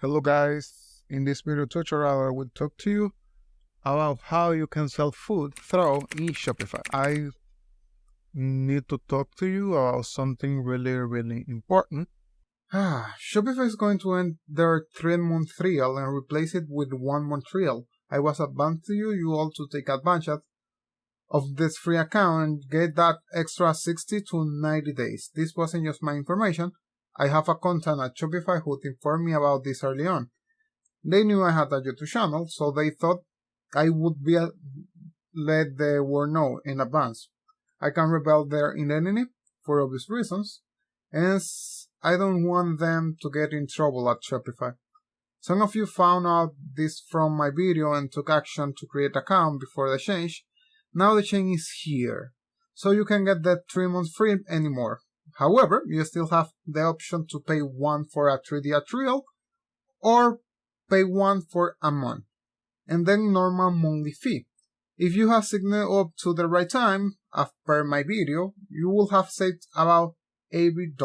Hello guys, in this video tutorial I will talk to you about how you can sell food through Shopify. I need to talk to you about something really important. Shopify is going to end their 3-month trial and replace it with 1-month trial. I was advanced to you, you also take advantage of this free account and get that extra 60 to 90 days. This wasn't just my information. I have a contact at Shopify who informed me about this early on. They knew I had a YouTube channel, so they thought I would be let the world know in advance. I can reveal their identity for obvious reasons, and I don't want them to get in trouble at Shopify. Some of you found out this from my video and took action to create an account before the change. Now the change is here, so you can get that 3 months free anymore. However, you still have the option to pay one for a 3-day trial or pay one for a month, and then normal monthly fee. If you have signed up to the right time, as per my video, you will have saved about $80.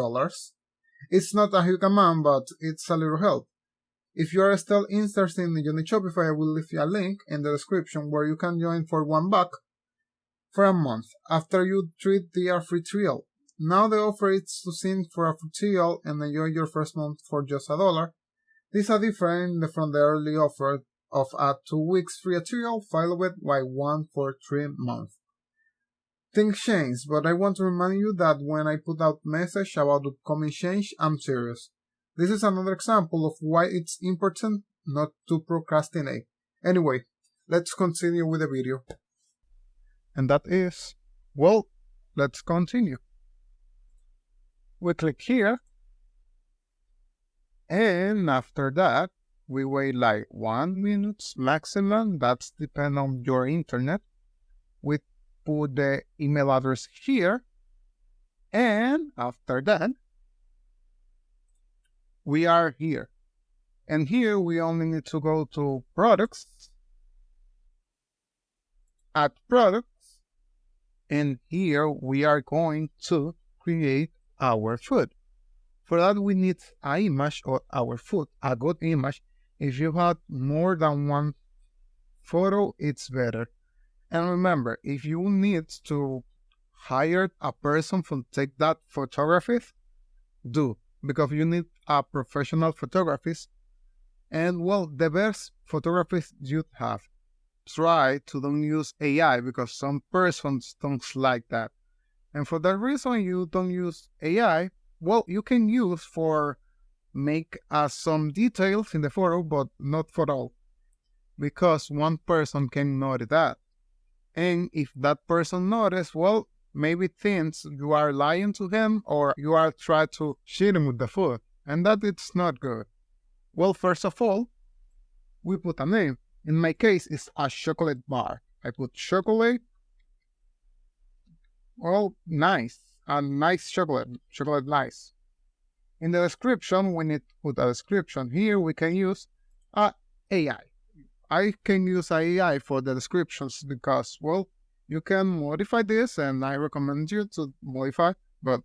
It's not a huge amount, but it's a little help. If you are still interested in joining Shopify, I will leave you a link in the description where you can join for $1 for a month after you treat the free trial. Now the offer is to sign for a free trial and enjoy your first month for just $1. This is different from the early offer of a 2 weeks free trial followed by one for 3 months. Things change, but I want to remind you that when I put out message about the upcoming change, I'm serious. This is another example of why it's important not to procrastinate. Anyway, let's continue with the video. And that is, well, let's continue. We click here, and after that, we wait like 1 minute maximum. That's depend on your internet. We put the email address here, and after that, we are here. And here we only need to go to products, add products, and here we are going to create our food. For that we need an image of our food, a good image. If you have more than one photo, it's better. And remember, if you need to hire a person to take that photography, do, because you need a professional photographer. And well, the best photographers you have. Try to don't use AI because some persons don't like that. And for that reason, you don't use AI. Well, you can use for make some details in the photo, but not for all, because one person can notice that. And if that person notices, well, maybe thinks you are lying to him or you are trying to cheat him with the food, and that it's not good. Well, first of all, we put a name. In my case, it's a chocolate bar. I put chocolate. Well, nice. A nice chocolate nice. In the description, we need to put a description. Here we can use AI. I can use AI for the descriptions because, well, you can modify this, and I recommend you to modify, but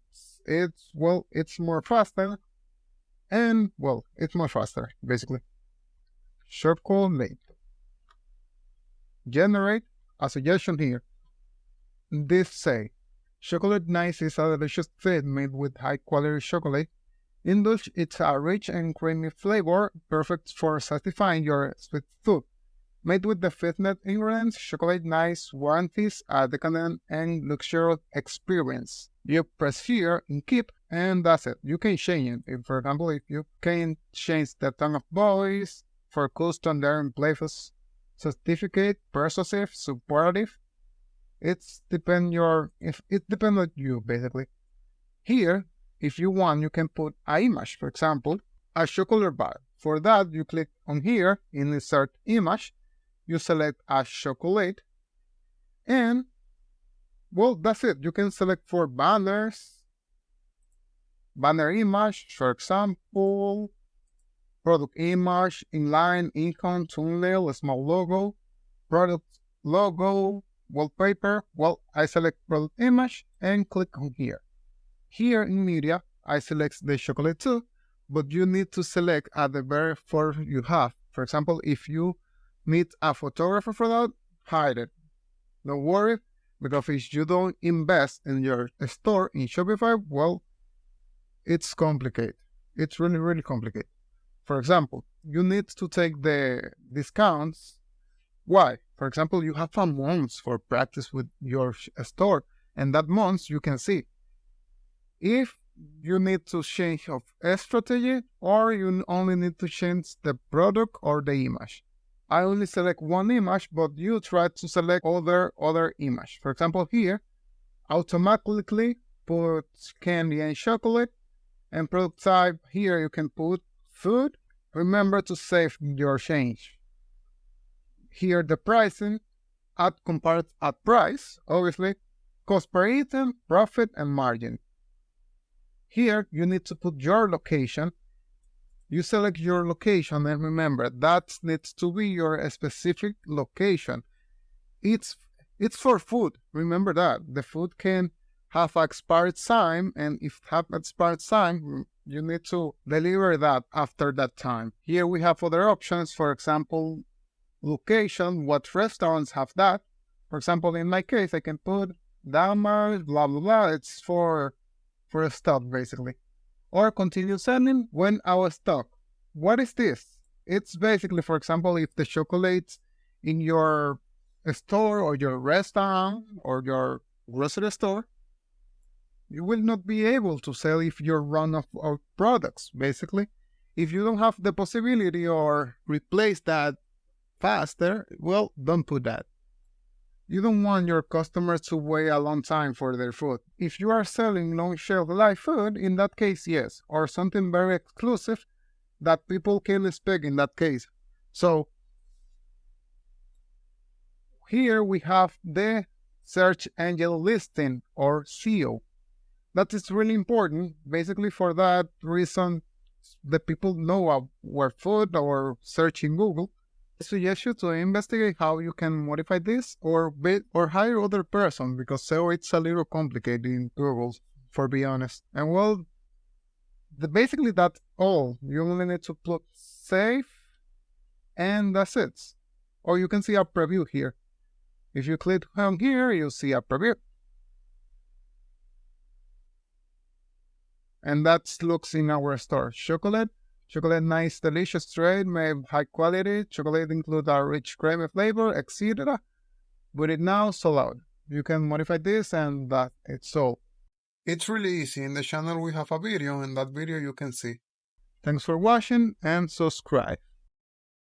it's more faster, and, well, it's more faster, basically. Chocolate. Generate a suggestion here. This say, chocolate nice is a delicious treat made with high-quality chocolate. In Dutch, it's a rich and creamy flavor, perfect for satisfying your sweet tooth. Made with the fitness ingredients, chocolate nice warranties a decadent and luxurious experience. You press here in keep, and that's it. You can change it. If, for example, if you can change the tone of voice for custom learned places, certificate, persuasive, supportive. It depends on you, basically. Here, if you want, you can put an image, for example, a chocolate bar. For that, you click on here in insert image, you select a chocolate, and, well, that's it. You can select for banners, banner image, for example, product image, inline, icon, thumbnail, small logo, product logo, wallpaper. Well, I select product image and click on here. Here in media, I select the chocolate too, but you need to select at the very first you have. For example, if you need a photographer for that, hide it. Don't worry, because if you don't invest in your store in Shopify, well, it's complicated. It's really, really complicated. For example, you need to take the discounts. Why? For example, you have a month for practice with your store, and that month you can see if you need to change of a strategy or you only need to change the product or the image. I only select one image, but you try to select other image. For example, here, automatically put candy and chocolate, and product type here you can put food. Remember to save your change. Here the pricing, at compared at price, obviously, cost per item, profit, and margin. Here you need to put your location. You select your location, and remember that needs to be your specific location. It's for food. Remember that the food can have an expired time, and if have expired time, you need to deliver that after that time. Here we have other options. For example, location. What restaurants have that? For example, in my case, I can put Dalmar, blah blah blah. It's for a stock basically. Or continue sending when our stock. What is this? It's basically, for example, if the chocolates in your store or your restaurant or your grocery store, you will not be able to sell if you're run out of products, basically. If you don't have the possibility or replace that faster, well, don't put that. You don't want your customers to wait a long time for their food. If you are selling long shelf life food, in that case, yes, or something very exclusive that people can expect in that case. So here we have the search engine listing or SEO. That is really important. Basically, for that reason, the people know our food or search in Google. I suggest you to investigate how you can modify this or hire other person, because SEO it's a little complicated in Google, for be honest. And well, basically that's all. You only need to put save, and that's it. Or you can see a preview here. If you click on here, you'll see a preview. And that looks in our store. Chocolate, nice, delicious trade, made high quality. Chocolate include a rich creamy flavor, etc. Put it now, sold out. You can modify this and that it's sold. It's really easy. In the channel we have a video, and that video you can see. Thanks for watching and subscribe.